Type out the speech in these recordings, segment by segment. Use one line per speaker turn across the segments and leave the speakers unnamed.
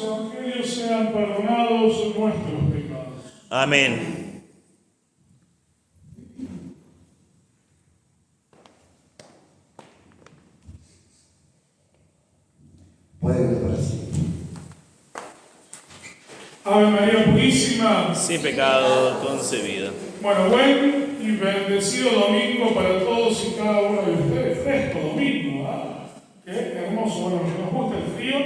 evangelios sean perdonados nuestros pecados.
Amén.
Pueden para sí.
Ave María Purísima.
Sin pecado concebido.
Bueno, buen y bendecido domingo para todos y cada uno de ustedes. Fresco domingo, ¿ah? Qué hermoso. Bueno, los que nos gusta el frío,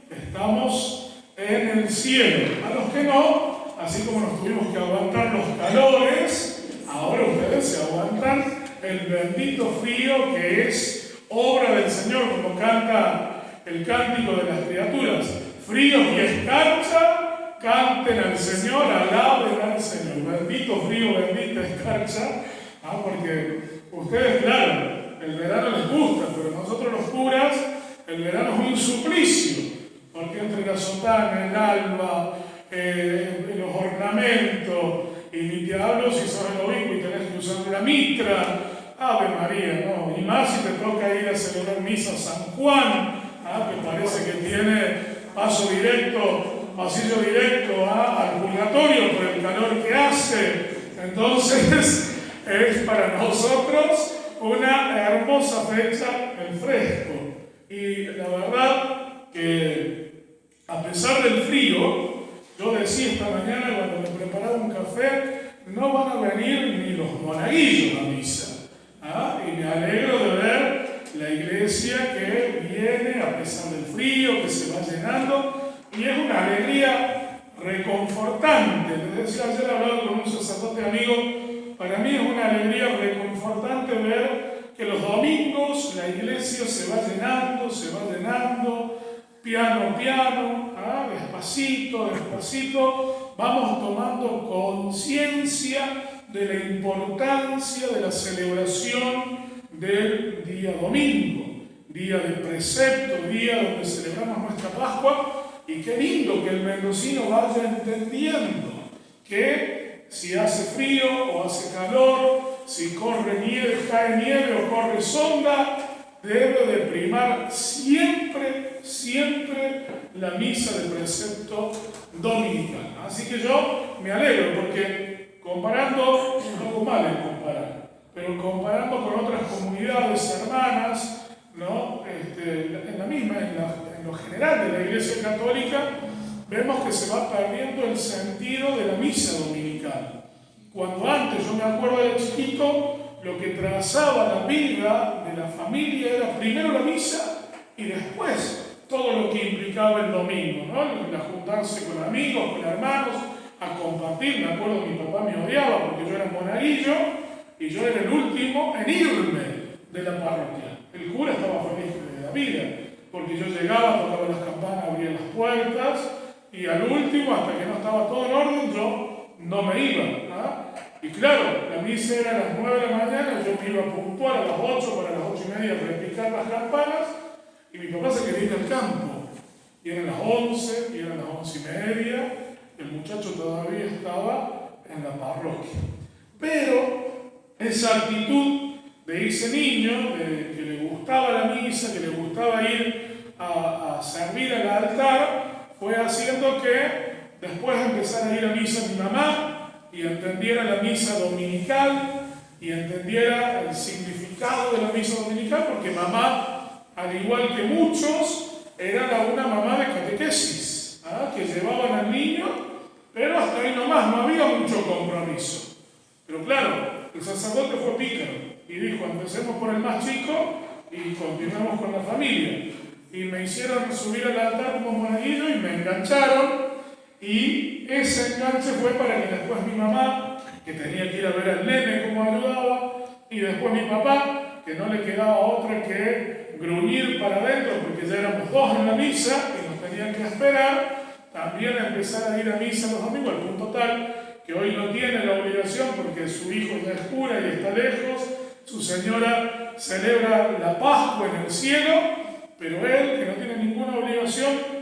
estamos en el cielo. A los que no, así como nos tuvimos que aguantar los calores, ahora ustedes se aguantan el bendito frío que es obra del Señor, como canta el cántico de las criaturas. Fríos y escarcha, canten al Señor, alaben al Señor. Bendito frío, bendita escarcha, porque ustedes, claro, el verano les gusta, pero nosotros los curas, el verano es un suplicio, porque entre la sotana, el alba, los ornamentos, y ni te hablo si sos el obispo y tenés que usar la mitra, Ave María, ¿no? Y más si te toca ir a celebrar misa a San Juan, que parece que tiene pasillo directo al purgatorio por el calor que hace. Entonces es para nosotros una hermosa fecha el fresco. Y la verdad que a pesar del frío, yo decía esta mañana cuando me preparaba un café, no van a venir ni los monaguillos a misa. Y me alegro de ver la iglesia que viene a pesar del frío, que se va llenando, y es una alegría reconfortante. Les decía ayer hablando con un sacerdote amigo, para mí es una alegría reconfortante ver que los domingos la iglesia se va llenando, piano, despacito, vamos tomando conciencia de la importancia de la celebración del día domingo, día de precepto, día donde celebramos nuestra Pascua, y qué lindo que el mendocino vaya entendiendo que si hace frío o hace calor, si corre nieve, cae nieve o corre sonda, debe de primar siempre la misa de precepto dominical. Así que yo me alegro porque comparando, no hago mal en comparar, pero comparando con otras comunidades hermanas, ¿no? En la misma, en lo general de la Iglesia Católica, vemos que se va perdiendo el sentido de la misa dominical. Cuando antes, yo me acuerdo de chiquito, lo que trazaba la vida de la familia era primero la misa y después todo lo que implicaba el domingo, ¿no? La juntarse con amigos, con hermanos, a compartir. Me acuerdo que mi papá me odiaba porque yo era monaguillo y yo era el último en irme de la parroquia. El cura estaba feliz de la vida, porque yo llegaba, tocaba las campanas, abría las puertas, y al último, hasta que no estaba todo en orden, yo no me iba. Y claro, la misa era a las 9 de la mañana, yo me iba puntual a las 8, para las 8:30 repicar las campanas, y mi papá se quería ir al campo. Y eran las 11, y eran las 11:30, el muchacho todavía estaba en la parroquia. Pero esa actitud de ese niño, de que le gustaba la misa, que le gustaba ir a servir al altar, fue haciendo que después empezara a ir a misa mi mamá y entendiera la misa dominical y entendiera el significado de la misa dominical, porque mamá, al igual que muchos, era una mamá de catequesis, que llevaban al niño, pero hasta ahí nomás, no había mucho compromiso. Pero claro, el sacerdote fue pícaro y dijo, empecemos por el más chico y continuamos con la familia. Y me hicieron subir al altar como monaguillo y me engancharon, y ese enganche fue para que después mi mamá, que tenía que ir a ver al nene cómo ayudaba, y después mi papá, que no le quedaba otra que gruñir para adentro porque ya éramos dos en la misa y nos tenían que esperar, también empezar a ir a misa los domingos, al punto tal que hoy no tiene la obligación porque su hijo ya es cura y está lejos, su señora celebra la Pascua en el cielo, pero él, que no tiene ninguna obligación,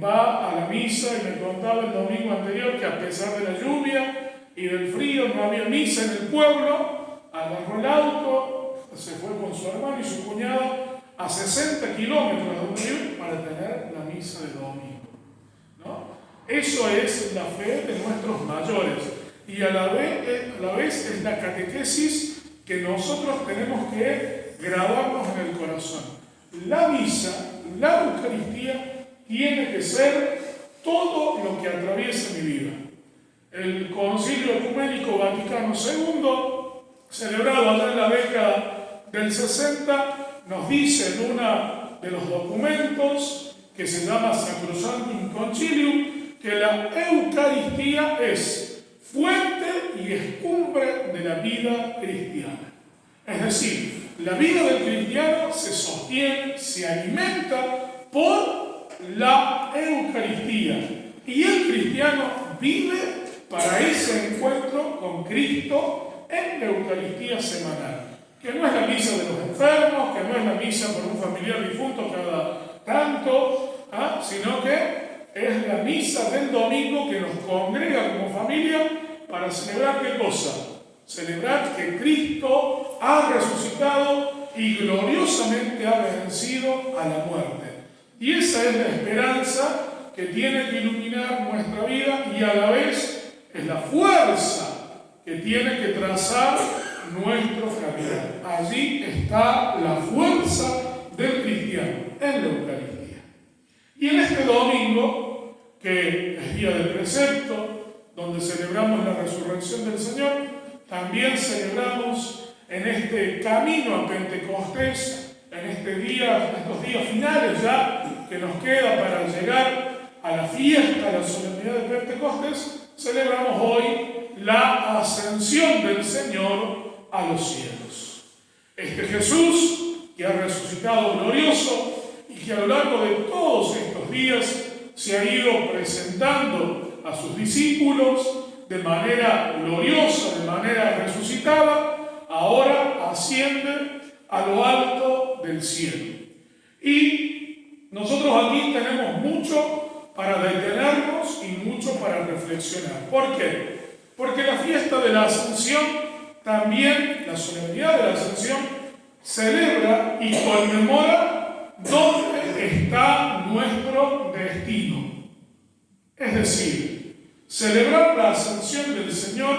va a la misa. Y me contaba el domingo anterior que a pesar de la lluvia y del frío no había misa en el pueblo, agarró el auto, se fue con su hermano y su cuñada a 60 kilómetros de donde vive para tener la misa de domingo. Eso es la fe de nuestros mayores. Y a la vez es la catequesis que nosotros tenemos que grabarnos en el corazón. La misa, la Eucaristía, tiene que ser todo lo que atraviesa mi vida. El Concilio Ecuménico Vaticano II, celebrado allá en la década del 60, nos dice en uno de los documentos que se llama Sacrosanctum Concilium que la Eucaristía es fuente y escumbre de la vida cristiana. Es decir, la vida del cristiano se sostiene, se alimenta por la Eucaristía. Y el cristiano vive para ese encuentro con Cristo en la Eucaristía semanal. Que no es la misa de los enfermos, que no es la misa por un familiar difunto cada tanto, sino que es la misa del domingo que nos congrega como familia para celebrar ¿qué cosa? Celebrar que Cristo ha resucitado y gloriosamente ha vencido a la muerte. Y esa es la esperanza que tiene que iluminar nuestra vida y a la vez es la fuerza que tiene que trazar nuestro caminar. Allí está la fuerza del cristiano en la Eucaristía. Y en este domingo, que es día del precepto, donde celebramos la resurrección del Señor, también celebramos en este camino a Pentecostés, en estos días finales ya que nos queda para llegar a la fiesta, a la solemnidad de Pentecostés, celebramos hoy la ascensión del Señor a los cielos. Este Jesús que ha resucitado glorioso y que a lo largo de todos estos días se ha ido presentando a sus discípulos de manera gloriosa, de manera resucitada, ahora asciende a lo alto del cielo. Y nosotros aquí tenemos mucho para detenernos y mucho para reflexionar. ¿Por qué? Porque la fiesta de la Ascensión, también la solemnidad de la Ascensión, celebra y conmemora dónde está nuestro destino. Es decir, celebrar la ascensión del Señor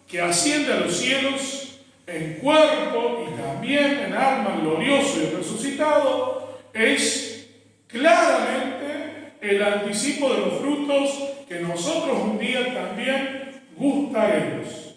que asciende a los cielos en cuerpo y también en alma glorioso y resucitado es claramente el anticipo de los frutos que nosotros un día también gustaremos.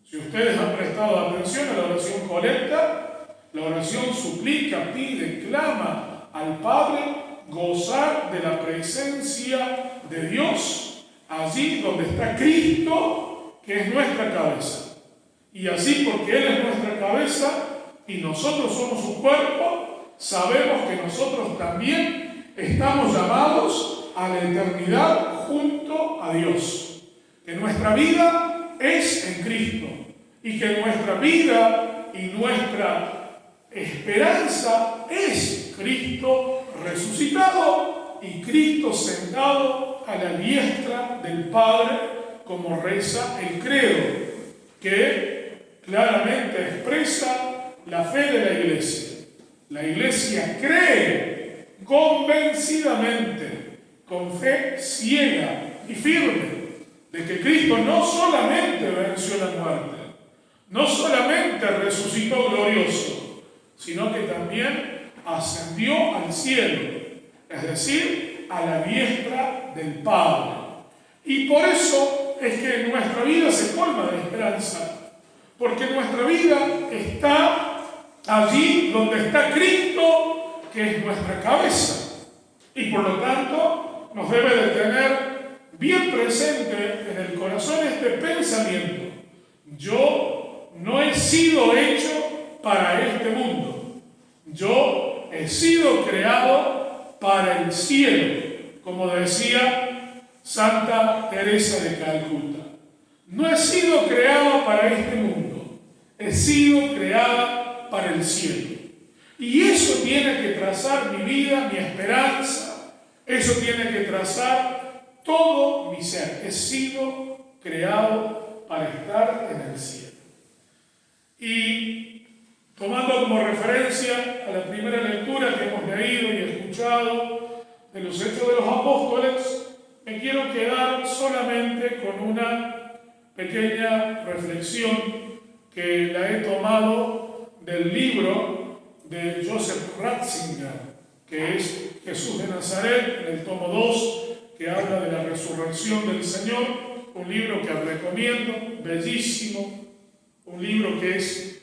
Si ustedes han prestado atención a la oración colecta, la oración suplica, pide, clama al Padre gozar de la presencia de Dios allí donde está Cristo, que es nuestra cabeza. Y así, porque Él es nuestra cabeza y nosotros somos su cuerpo, sabemos que nosotros también estamos llamados a la eternidad junto a Dios. Que nuestra vida es en Cristo y que nuestra vida y nuestra esperanza es Cristo resucitado y Cristo sentado a la diestra del Padre, como reza el credo, que claramente expresa la fe de la Iglesia. La Iglesia cree convencidamente, con fe ciega y firme, de que Cristo no solamente venció la muerte, no solamente resucitó glorioso, sino que también ascendió al cielo, es decir, a la diestra del Padre. Y por eso es que nuestra vida se colma de esperanza, porque nuestra vida está allí donde está Cristo, que es nuestra cabeza. Y por lo tanto nos debe de tener bien presente en el corazón este pensamiento. Yo no he sido hecho para este mundo. Yo he sido creado para el cielo, como decía Santa Teresa de Calcuta. No he sido creado para este mundo. He sido creada para el cielo. Y eso tiene que trazar mi vida, mi esperanza. Eso tiene que trazar todo mi ser. He sido creado para estar en el cielo. Y tomando como referencia a la primera lectura que hemos leído y escuchado de los Hechos de los Apóstoles, me quiero quedar solamente con una pequeña reflexión que la he tomado del libro de Joseph Ratzinger, que es Jesús de Nazaret, en el tomo 2, que habla de la resurrección del Señor, un libro que recomiendo, bellísimo, un libro que es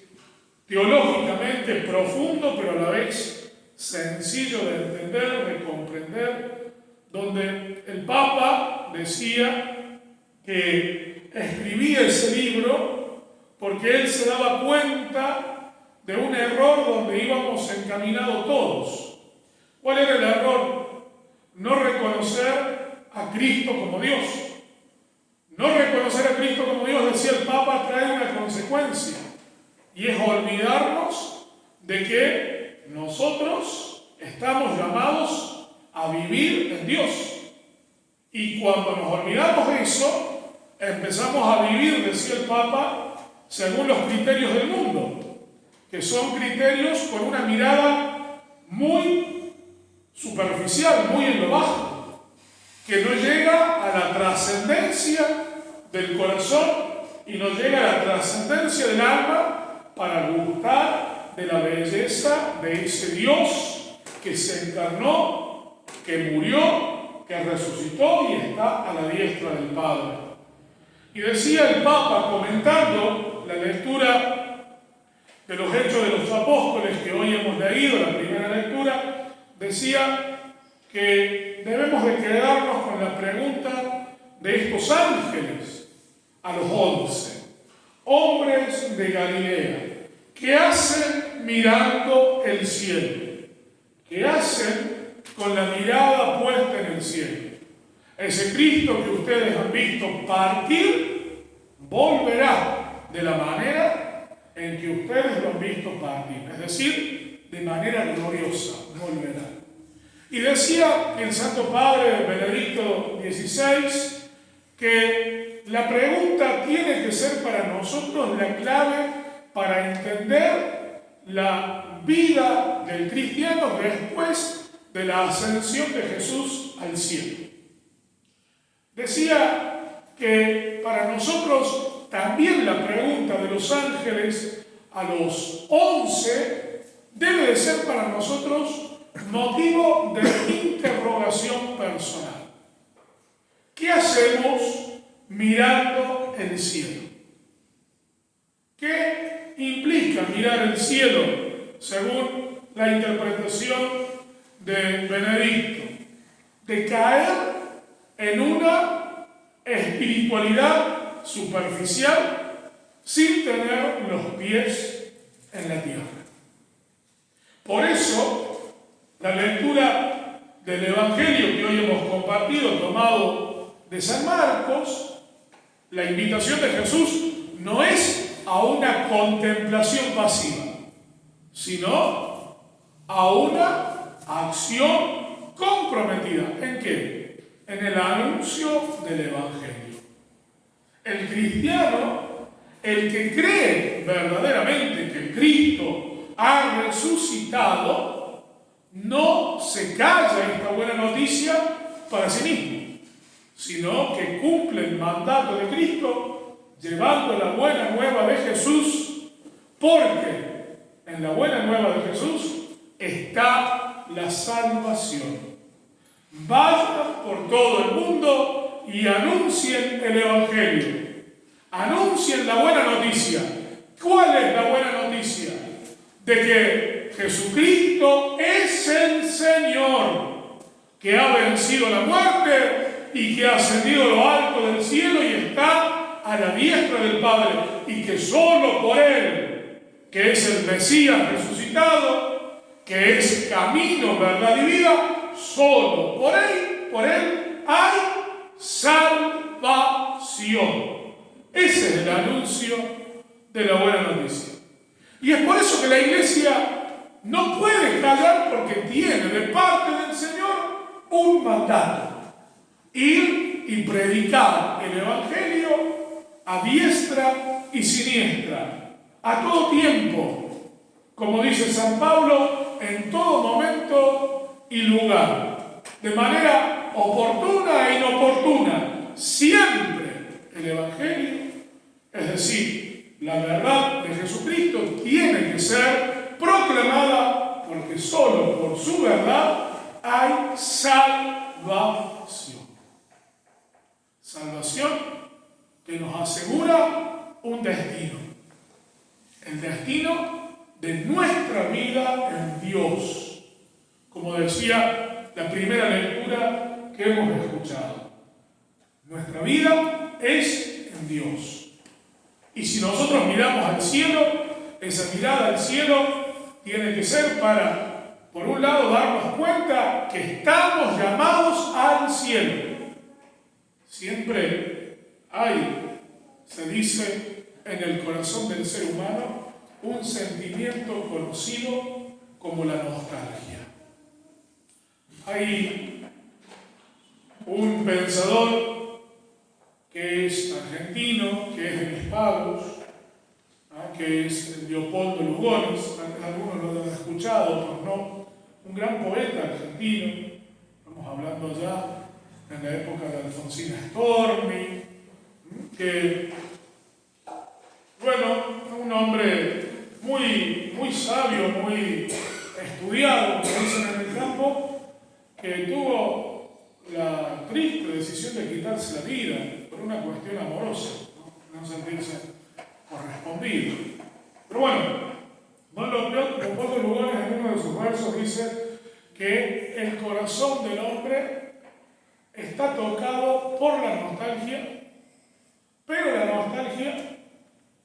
teológicamente profundo, pero a la vez sencillo de entender, de comprender, donde el Papa decía que escribía ese libro porque él se daba cuenta de un error donde íbamos encaminados todos. ¿Cuál era el error? No reconocer a Cristo como Dios. No reconocer a Cristo como Dios, decía el Papa, trae una consecuencia, y es olvidarnos de que nosotros estamos llamados a vivir en Dios. Y cuando nos olvidamos de eso, empezamos a vivir, decía el Papa, según los criterios del mundo, que son criterios con una mirada muy superficial, muy en lo bajo, que no llega a la trascendencia del corazón y no llega a la trascendencia del alma para gustar de la belleza de ese Dios que se encarnó, que murió, que resucitó y está a la diestra del Padre. Y decía el Papa, comentando la lectura de los Hechos de los Apóstoles que hoy hemos leído, la primera lectura, decía que debemos de quedarnos con la pregunta de estos ángeles a los 11, hombres de Galilea, ¿qué hacen mirando el cielo? ¿Qué hacen con la mirada puesta en el cielo? Ese Cristo que ustedes han visto partir, volverá de la manera en que ustedes lo han visto partir, es decir, de manera gloriosa, volverá. Y decía el Santo Padre Benedicto XVI que la pregunta tiene que ser para nosotros la clave para entender la vida del cristiano después de la ascensión de Jesús al cielo. Decía que para nosotros también la pregunta de los ángeles a los 11 debe de ser para nosotros motivo de interrogación personal. ¿Qué hacemos mirando el cielo? ¿Qué implica mirar el cielo según la interpretación de Benedicto? De caer en una espiritualidad superficial sin tener los pies en la tierra. Por eso, la lectura del Evangelio que hoy hemos compartido, tomado de San Marcos, la invitación de Jesús no es a una contemplación pasiva, sino a una acción comprometida. ¿En qué? En el anuncio del Evangelio. El cristiano, el que cree verdaderamente que Cristo ha resucitado, no se calla esta buena noticia para sí mismo, sino que cumple el mandato de Cristo llevando la buena nueva de Jesús, porque en la buena nueva de Jesús está la salvación. Vayan por todo el mundo y anuncien el Evangelio. Anuncien la buena noticia. ¿Cuál es la buena noticia? De que Jesucristo es el Señor, que ha vencido la muerte y que ha ascendido a lo alto del cielo y está a la diestra del Padre, y que solo por Él, que es el Mesías resucitado, que es camino, verdad y vida, solo por Él hay salvación. Ese es el anuncio de la buena noticia. Y es por eso que la Iglesia no puede callar, porque tiene de parte del Señor un mandato: ir y predicar el Evangelio a diestra y siniestra, a todo tiempo, como dice San Pablo, en todo momento y lugar, de manera oportuna e oportuna siempre el Evangelio, es decir, la verdad de Jesucristo tiene que ser proclamada porque solo por su verdad hay salvación. Salvación que nos asegura un destino. El destino de nuestra vida en Dios. Como decía la primera lectura que hemos escuchado. Nuestra vida es en Dios. Y si nosotros miramos al cielo, esa mirada al cielo tiene que ser para, por un lado, darnos cuenta que estamos llamados al cielo. Siempre hay, se dice, en el corazón del ser humano, un sentimiento conocido como la nostalgia. Hay un pensador que es argentino, que es de mis pagos, que es Leopoldo Lugones, algunos lo han escuchado, pero no, un gran poeta argentino, estamos hablando ya en la época de Alfonsina Storni, que, bueno, un hombre muy sabio, muy estudiado, como dicen en el campo, que tuvo la triste decisión de quitarse la vida por una cuestión amorosa, no sentirse correspondido. Pero bueno, Leopoldo Lugones en uno de sus versos dice que el corazón del hombre está tocado por la nostalgia, pero la nostalgia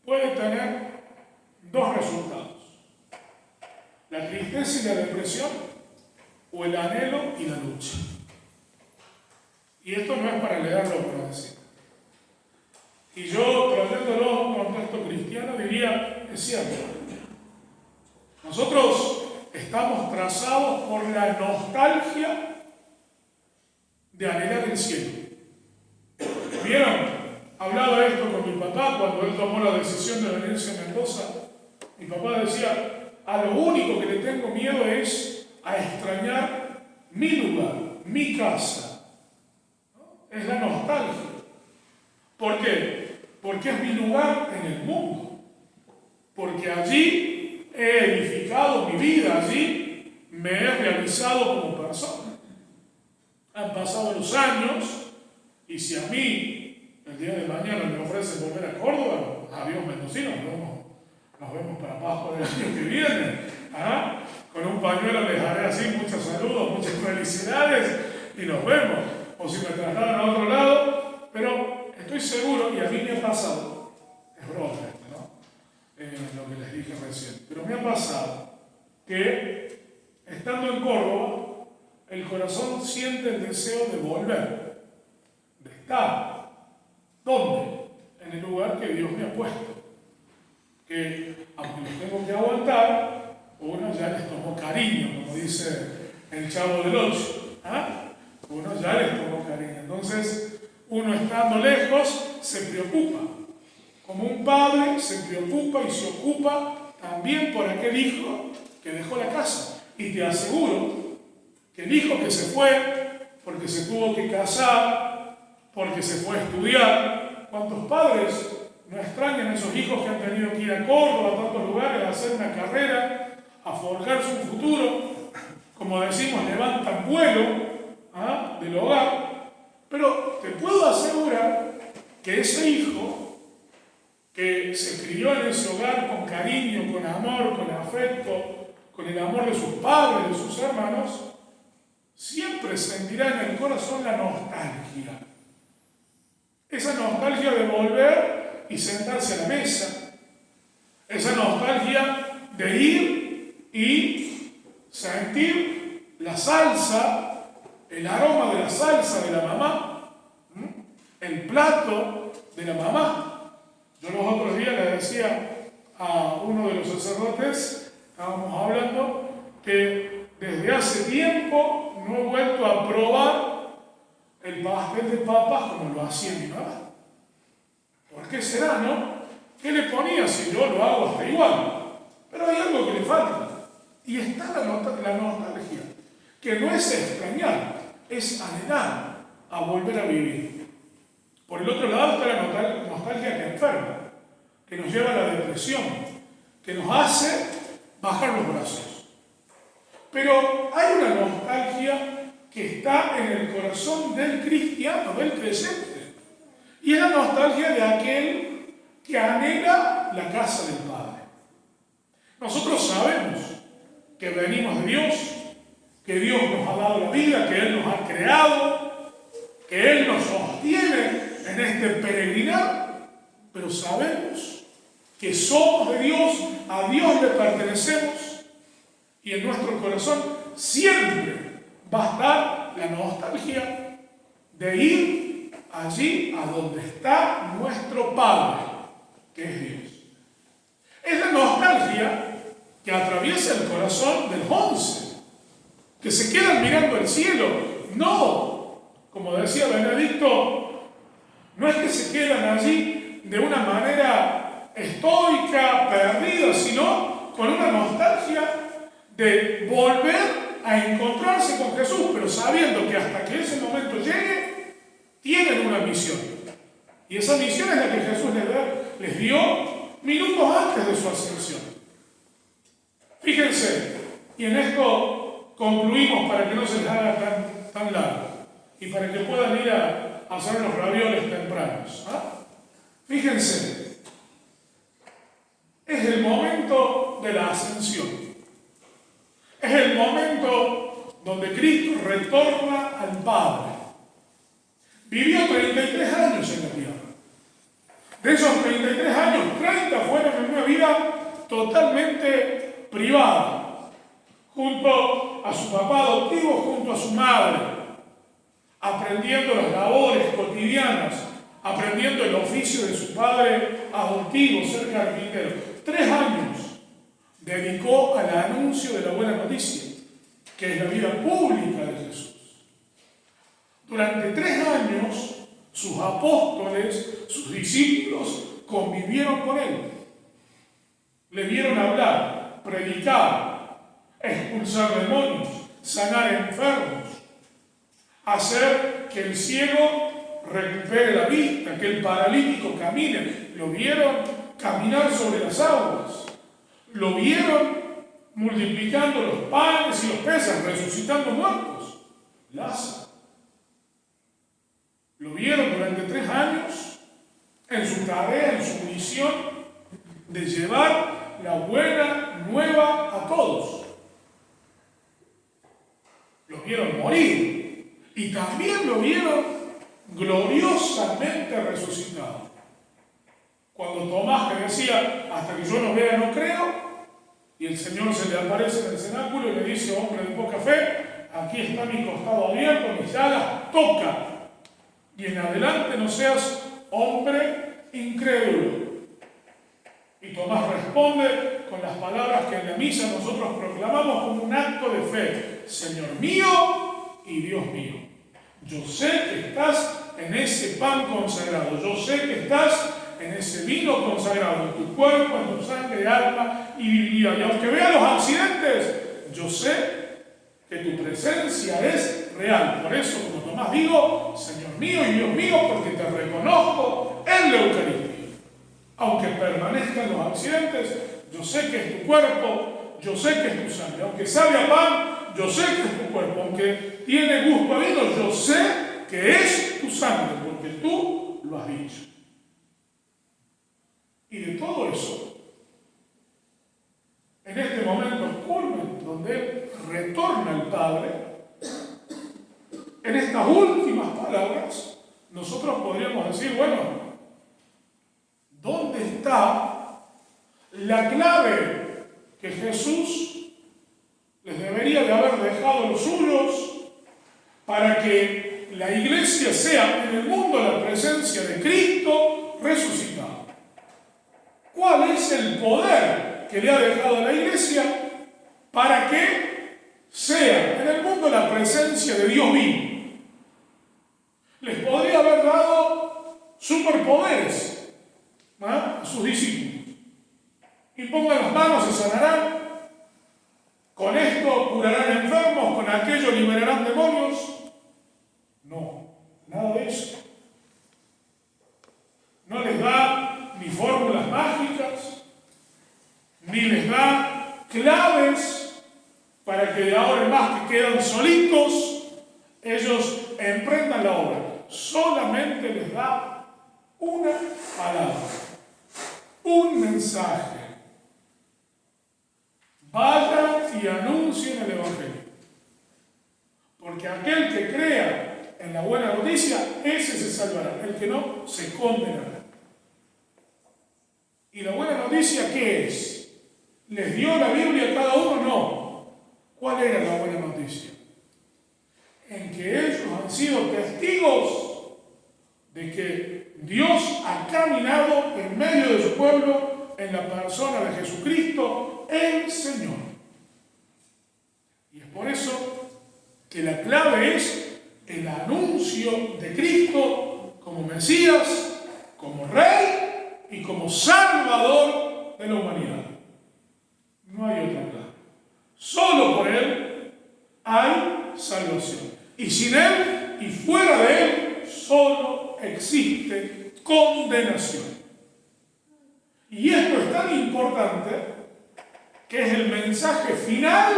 puede tener dos resultados: la tristeza y la depresión, o el anhelo y la lucha. Y esto no es para leerlo por decir. Y yo, trayéndolo a un contexto cristiano, diría, es cierto. Nosotros estamos trazados por la nostalgia de anhelar el cielo. ¿Vieron? Hablaba esto con mi papá cuando él tomó la decisión de venirse a Mendoza. Mi papá decía, a lo único que le tengo miedo es a extrañar mi lugar, mi casa. ¿No? Es la nostalgia. ¿Por qué? Porque es mi lugar en el mundo. Porque allí he edificado mi vida, allí me he realizado como persona. Han pasado los años y si a mí el día de mañana me ofrecen volver a Córdoba, adiós mendocinos, nos vemos para Pascua del año que viene. Con un pañuelo les haré así muchos saludos, muchas felicidades y nos vemos. O si me trasladan a otro lado, pero estoy seguro, y a mí me ha pasado, es broma esto, ¿no? Lo que les dije recién, pero me ha pasado que estando en Córdoba, el corazón siente el deseo de volver, de estar. ¿Dónde? En el lugar que Dios me ha puesto. Que aunque los tengo que aguantar, uno ya les tomó cariño, como dice el Chavo del Ocho. Uno ya les tomó cariño. Entonces, uno estando lejos se preocupa. Como un padre se preocupa y se ocupa también por aquel hijo que dejó la casa. Y te aseguro que el hijo que se fue porque se tuvo que casar, porque se fue a estudiar, ¿cuántos padres no extrañan a esos hijos que han tenido que ir a Córdoba, a tantos lugares, a hacer una carrera, a forjarse un futuro? Como decimos, levantan vuelo del hogar. Pero te puedo asegurar que ese hijo que se crió en ese hogar con cariño, con amor, con afecto, con el amor de sus padres, de sus hermanos, siempre sentirá en el corazón la nostalgia. Esa nostalgia de volver y sentarse a la mesa. Esa nostalgia de ir y sentir la salsa, el aroma de la salsa de la mamá, el plato de la mamá. Yo los otros días le decía a uno de los sacerdotes, estábamos hablando, que desde hace tiempo no he vuelto a probar el pastel de papas como lo hacía mi mamá. ¿Por qué será, no? ¿Qué le ponía si yo lo hago hasta igual? Pero hay algo que le falta. Y está la nostalgia, que no es extrañar, es anhelar a volver a vivir. Por el otro lado está la nostalgia que enferma, que nos lleva a la depresión, que nos hace bajar los brazos. Pero hay una nostalgia que está en el corazón del cristiano, del creyente. Y es la nostalgia de aquel que anhela la casa del Padre. Nosotros sabemos que venimos de Dios, que Dios nos ha dado la vida, que Él nos ha creado, que Él nos sostiene en este peregrinar, pero sabemos que somos de Dios, a Dios le pertenecemos, y en nuestro corazón siempre va a estar la nostalgia de ir allí a donde está nuestro Padre, que es Dios. Es la nostalgia que atraviesa el corazón del 11, que se quedan mirando el cielo. No, como decía Benedicto, no es que se quedan allí de una manera estoica, perdida, sino con una nostalgia de volver a encontrarse con Jesús, pero sabiendo que hasta que ese momento llegue, tienen una misión. Y esa misión es la que Jesús les dio minutos antes de su ascensión. Fíjense, y en esto concluimos para que no se les haga tan largo y para que puedan ir a hacer los ravioles tempranos. Fíjense, es el momento de la ascensión. Es el momento donde Cristo retorna al Padre. Vivió 33 años en la tierra. De esos 33 años, 30 fueron en una vida totalmente privada, junto a su papá adoptivo, junto a su madre, aprendiendo las labores cotidianas, aprendiendo el oficio de su padre adoptivo, ser carpintero. 3 años dedicó al anuncio de la buena noticia, que es la vida pública de Jesús. Durante 3 años, sus apóstoles, sus discípulos, convivieron con él. Le vieron hablar, predicar, expulsar demonios, sanar enfermos, hacer que el ciego recupere la vista, que el paralítico camine. Lo vieron caminar sobre las aguas. Lo vieron multiplicando los panes y los peces, resucitando muertos. Lázaro. Lo vieron durante 3 años en su tarea, en su misión de llevar la buena nueva a todos. Lo vieron morir y también lo vieron gloriosamente resucitado. Cuando Tomás, que decía, hasta que yo no vea no creo, y el Señor se le aparece en el cenáculo y le dice, hombre de poca fe, aquí está mi costado abierto, mis llagas, toca. Y en adelante no seas hombre incrédulo. Y Tomás responde con las palabras que en la misa nosotros proclamamos como un acto de fe. Señor mío y Dios mío. Yo sé que estás en ese pan consagrado. Yo sé que estás en ese vino consagrado, en tu cuerpo, en tu sangre, alma y divinidad. Y aunque vea los accidentes, yo sé que tu presencia es real. Por eso, como Tomás, digo, Señor mío y Dios mío, porque te reconozco en la Eucaristía. Aunque permanezcan los accidentes, yo sé que es tu cuerpo, yo sé que es tu sangre. Aunque sabe a pan, yo sé que es tu cuerpo. Aunque tiene gusto a vino, yo sé que es tu sangre, porque tú lo has dicho. Y de todo eso, en este momento culmen, donde Él retorna al Padre, en estas últimas palabras, nosotros podríamos decir, bueno, ¿dónde está la clave que Jesús les debería de haber dejado a los suyos para que la iglesia sea en el mundo la presencia de Cristo resucitado? ¿Cuál es el poder que le ha dejado a la iglesia para que sea en el mundo la presencia de Dios vivo? Les podría haber dado superpoderes a sus discípulos. Impongan las manos y sanarán. Con esto curarán enfermos, con aquello liberarán demonios. No, eso. No les da ni fórmulas mágicas, ni les da claves para que de ahora en más que quedan solitos, ellos emprendan la obra. Solamente les da una palabra, un mensaje. Vayan y anuncien el Evangelio. Porque aquel que crea en la buena noticia, ese se salvará. El que no, se condenará. ¿Y la buena noticia qué es? ¿Les dio la Biblia a cada uno? No. ¿Cuál era la buena noticia? En que ellos han sido testigos de que Dios ha caminado en medio de su pueblo en la persona de Jesucristo, el Señor. Y es por eso que la clave es el anuncio de Cristo como Mesías, como Rey y como Salvador de la humanidad. No hay otra clave. Solo por Él hay salvación. Y sin Él y fuera de Él solo existe condenación. Y esto es tan importante que es el mensaje final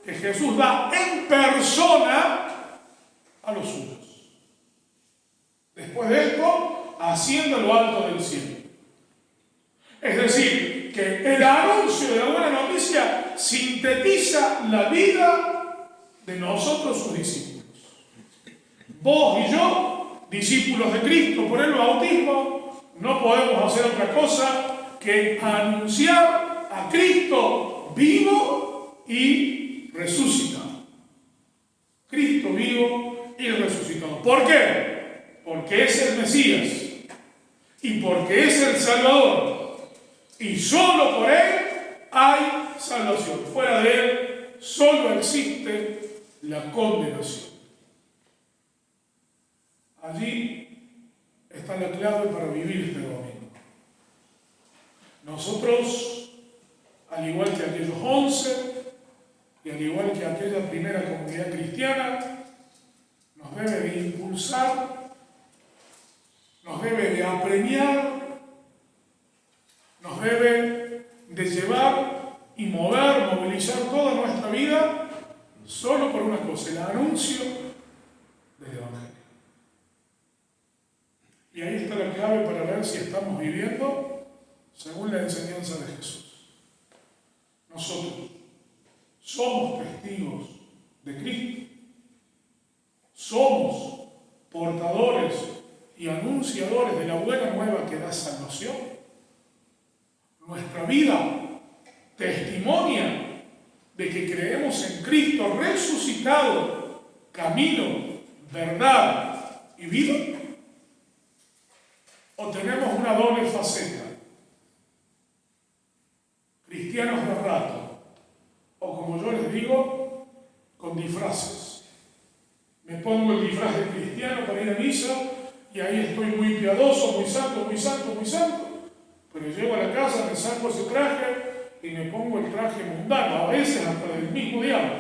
que Jesús da en persona a los suyos. Después de esto, asciende a lo alto del cielo. Es decir, que el anuncio de la buena noticia sintetiza la vida de nosotros, sus discípulos. Vos y yo, discípulos de Cristo por el bautismo, no podemos hacer otra cosa que anunciar a Cristo vivo y resucitado. Cristo vivo y resucitado. ¿Por qué? Porque es el Mesías y porque es el Salvador. Y solo por Él hay salvación. Fuera de Él solo existe la condenación. Allí está la clave para vivir este domingo. Nosotros, al igual que aquellos 11, y al igual que aquella primera comunidad cristiana, nos debe de impulsar, nos debe de apremiar, nos debe de llevar y movilizar toda nuestra vida solo por una cosa, el anuncio del Evangelio. Y ahí está la clave para ver si estamos viviendo según la enseñanza de Jesús. Nosotros somos testigos de Cristo. Somos portadores y anunciadores de la buena nueva que da salvación. Nuestra vida testimonia de que creemos en Cristo resucitado, camino, verdad y vida. ¿O tenemos una doble faceta? Cristianos de rato, o como yo les digo, con disfraces. Me pongo el disfraz de cristiano para ir a misa y ahí estoy muy piadoso, muy santo, muy santo, muy santo, pero llego a la casa, me saco ese traje y me pongo el traje mundano, a veces hasta del mismo diablo,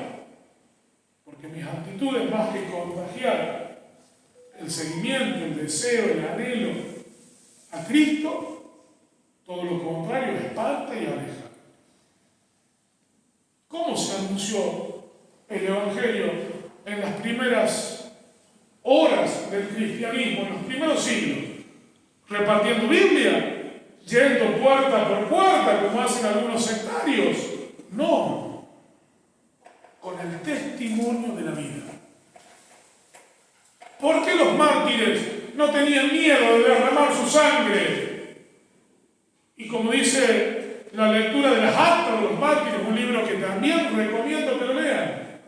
porque mis actitudes, más que contagiar el seguimiento, el deseo, el anhelo a Cristo, todo lo contrario, espanta y aleja. ¿Cómo se anunció el Evangelio en las primeras horas del cristianismo, en los primeros siglos? ¿Repartiendo Biblia? ¿Yendo puerta por puerta, como hacen algunos sectarios? No. Con el testimonio de la vida. ¿Por qué los mártires no tenían miedo de derramar su sangre? Y como dice la lectura de las actas de los mártires, un libro que también recomiendo que lo lean,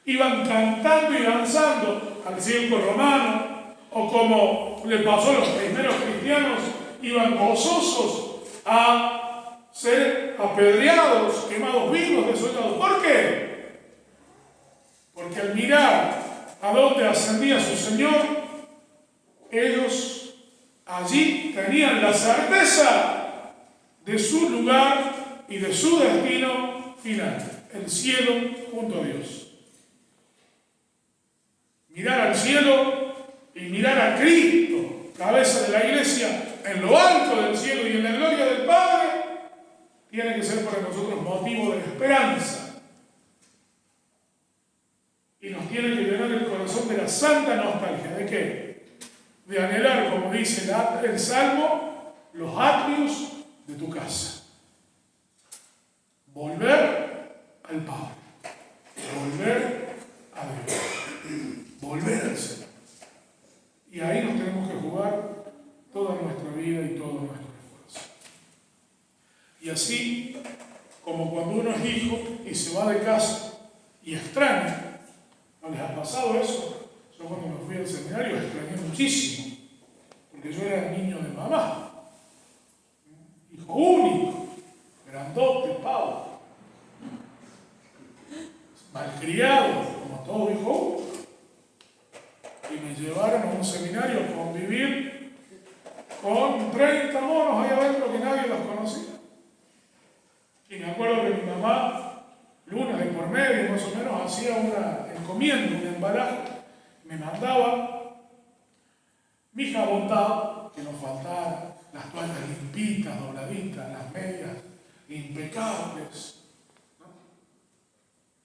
iban cantando y danzando al circo romano, o como le pasó a los primeros cristianos, iban gozosos a ser apedreados, quemados vivos, desollados. ¿Por qué? Porque al mirar a dónde ascendía su Señor, ellos allí tenían la certeza de su lugar y de su destino final, el cielo junto a Dios. Mirar al cielo Y mirar a Cristo, cabeza de la iglesia, en lo alto del cielo y en la gloria del Padre, tiene que ser para nosotros motivo de esperanza. Y nos tiene que llenar el corazón de la santa nostalgia. ¿De qué? De anhelar, como dice el Salmo, los atrios de tu casa. Volver al Padre. Volver a Dios. Volver al Señor. Y ahí nos tenemos que jugar toda nuestra vida y todo nuestro esfuerzo. Y así, como cuando uno es hijo y se va de casa y extraña, ¿no les ha pasado eso? Yo cuando me fui al seminario extrañé muchísimo, porque yo era el niño de mamá, hijo único, grandote, pavo, malcriado, como todo hijo único. Y me llevaron a un seminario a convivir con 30 monos ahí adentro que nadie los conocía. Y me acuerdo que mi mamá, lunes de por medio más o menos, hacía una encomienda, un embalaje, me mandaba mi jabontado, que no faltara, las toallas limpitas, dobladitas, las medias impecables, ¿no?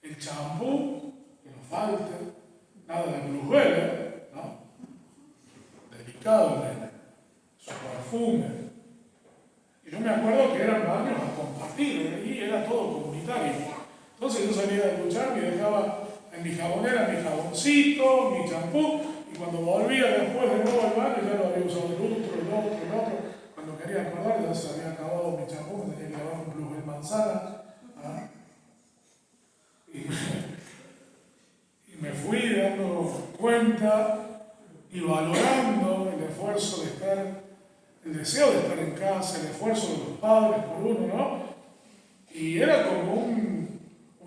El champú, que no falte, nada de brujuela, ¿no? Delicado el nene, su perfume. Y yo me acuerdo que eran baños a compartir, y era todo comunitario. Entonces yo salía de ducharme y dejaba en mi jabonera mi jaboncito, mi champú, y cuando volvía después de nuevo al baño ya lo había usado el otro. Cuando quería acordar ya se había acabado mi champú, me tenía que lavar un plus de manzana. ¿Ah? Y me fui dando cuenta y valorando el esfuerzo de estar, el deseo de estar en casa, el esfuerzo de los padres por uno, ¿no? Y era como un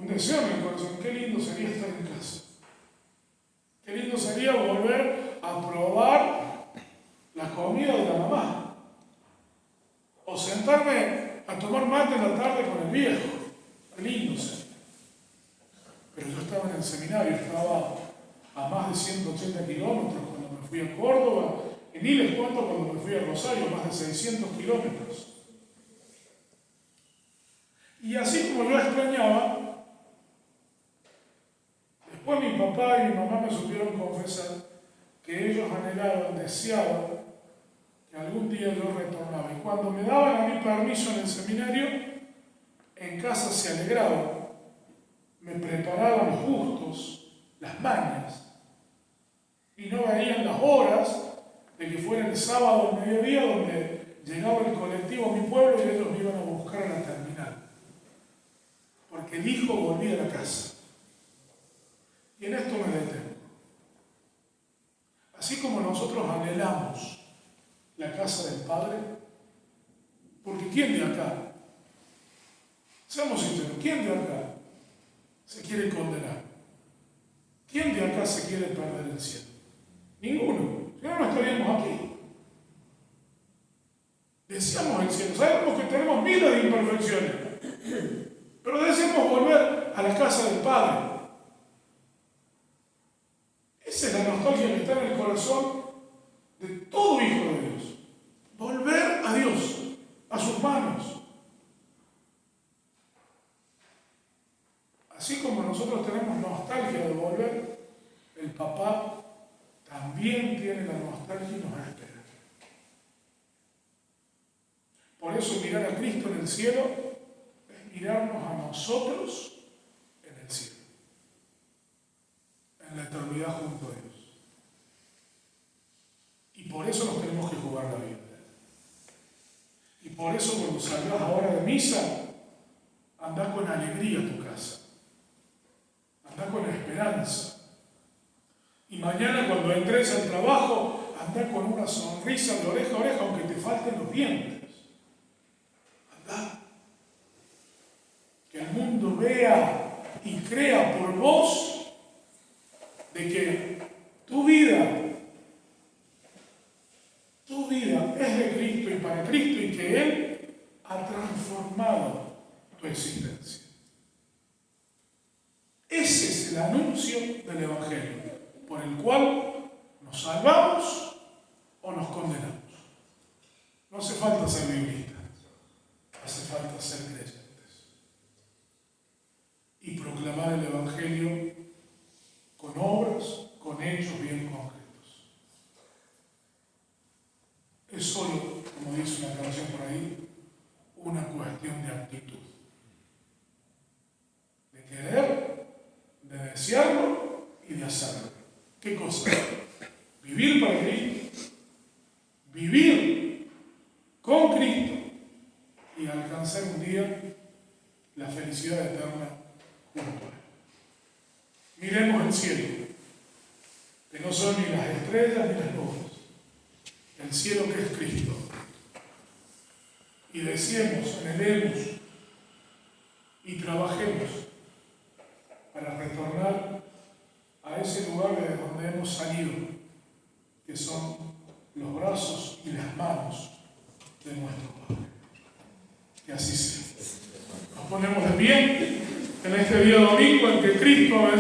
deseo en el corazón. Qué lindo sería estar en casa. Qué lindo sería volver a probar la comida de la mamá. O sentarme a tomar mate en la tarde con el viejo. Qué lindo sería. Pero yo estaba en el seminario, estaba a más de 180 kilómetros cuando me fui a Córdoba, y ni les cuento cuando me fui a Rosario, más de 600 kilómetros. Y así como yo extrañaba, después mi papá y mi mamá me supieron confesar que ellos anhelaban, deseaban que algún día yo retornaba. Y cuando me daban a mí permiso en el seminario, en casa se alegraban. Me preparaban los gustos, las mañas, y no veían las horas de que fuera el sábado al mediodía donde llegaba el colectivo a mi pueblo y ellos me iban a buscar a la terminal. Porque el hijo volvía a la casa. Y en esto me detengo. Así como nosotros anhelamos la casa del Padre, porque ¿quién de acá? Seamos sinceros, ¿quién de acá se quiere condenar? ¿Quién de acá se quiere perder el cielo? Ninguno. Si no, no estaríamos aquí. Deseamos el cielo. Sabemos que tenemos miles de imperfecciones, pero deseamos volver a la casa del Padre. Esa es la nostalgia que está en el corazón de todo hijo de Dios. Volver a Dios, a sus manos. Así como nosotros tenemos nostalgia de volver, el papá también tiene la nostalgia y nos espera. Por eso mirar a Cristo en el cielo es mirarnos a nosotros en el cielo, en la eternidad junto a Dios. Y por eso nos tenemos que jugar la vida. Y por eso cuando salgas ahora de misa, anda con alegría a tu casa. Anda con esperanza. Y mañana cuando entres al trabajo, anda con una sonrisa de oreja a oreja, aunque te falten los dientes. Anda. Que el mundo vea y crea por vos de que tu vida es de Cristo y para Cristo y que Él ha transformado tu existencia. Ese es el anuncio del Evangelio, por el cual ¿Nos salvamos o nos condenamos? No hace falta ser biblistas, hace falta ser creyentes y proclamar el Evangelio con obras, con hechos bien concretos. Es solo, como dice una canción por ahí, una cuestión de actitud, de querer, de desearlo y de hacerlo. ¿Qué cosa? Vivir para Cristo, vivir con Cristo y alcanzar un día la felicidad eterna junto a Él. Miremos el cielo, que no son ni las estrellas ni las nubes, el cielo que es Cristo. Y deseemos, anhelemos y trabajemos para retornar a ese lugar de donde hemos salido, que son los brazos y las manos de nuestro Padre. Que así sea. Nos ponemos de pie en este día domingo en que Cristo ha vencido.